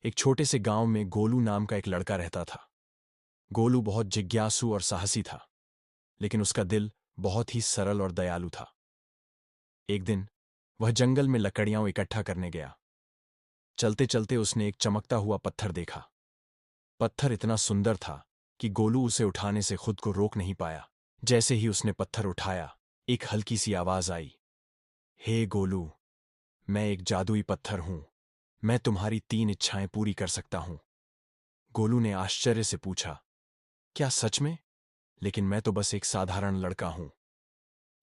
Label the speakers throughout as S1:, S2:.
S1: एक छोटे से गांव में गोलू नाम का एक लड़का रहता था। गोलू बहुत जिज्ञासु और साहसी था, लेकिन उसका दिल बहुत ही सरल और दयालु था। एक दिन वह जंगल में लकड़ियां इकट्ठा करने गया। चलते चलते उसने एक चमकता हुआ पत्थर देखा। पत्थर इतना सुंदर था कि गोलू उसे उठाने से खुद को रोक नहीं पाया। जैसे ही उसने पत्थर उठाया, एक हल्की सी आवाज आई, हे गोलू, मैं एक जादुई पत्थर हूं। मैं तुम्हारी 3 इच्छाएं पूरी कर सकता हूं। गोलू ने आश्चर्य से पूछा, क्या सच में? लेकिन मैं तो बस एक साधारण लड़का हूं।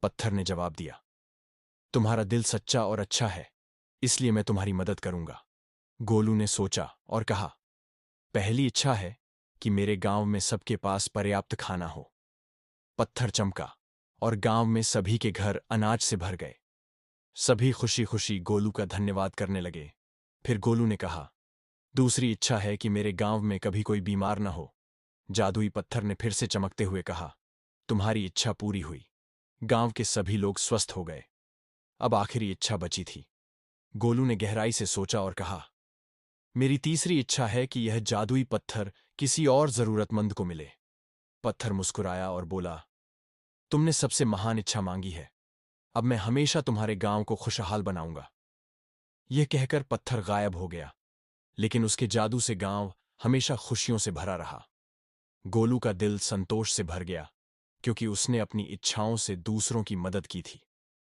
S1: पत्थर ने जवाब दिया, तुम्हारा दिल सच्चा और अच्छा है, इसलिए मैं तुम्हारी मदद करूंगा। गोलू ने सोचा और कहा, पहली इच्छा है कि मेरे गांव में सबके पास पर्याप्त खाना हो। पत्थर चमका और गांव में सभी के घर अनाज से भर गए। सभी खुशी खुशी गोलू का धन्यवाद करने लगे। फिर गोलू ने कहा, दूसरी इच्छा है कि मेरे गांव में कभी कोई बीमार न हो। जादुई पत्थर ने फिर से चमकते हुए कहा, तुम्हारी इच्छा पूरी हुई। गांव के सभी लोग स्वस्थ हो गए। अब आखिरी इच्छा बची थी। गोलू ने गहराई से सोचा और कहा, मेरी तीसरी इच्छा है कि यह जादुई पत्थर किसी और जरूरतमंद को मिले। पत्थर मुस्कुराया और बोला, तुमने सबसे महान इच्छा मांगी है। अब मैं हमेशा तुम्हारे गांव को खुशहाल बनाऊंगा। यह कहकर पत्थर गायब हो गया, लेकिन उसके जादू से गांव हमेशा खुशियों से भरा रहा। गोलू का दिल संतोष से भर गया, क्योंकि उसने अपनी इच्छाओं से दूसरों की मदद की थी।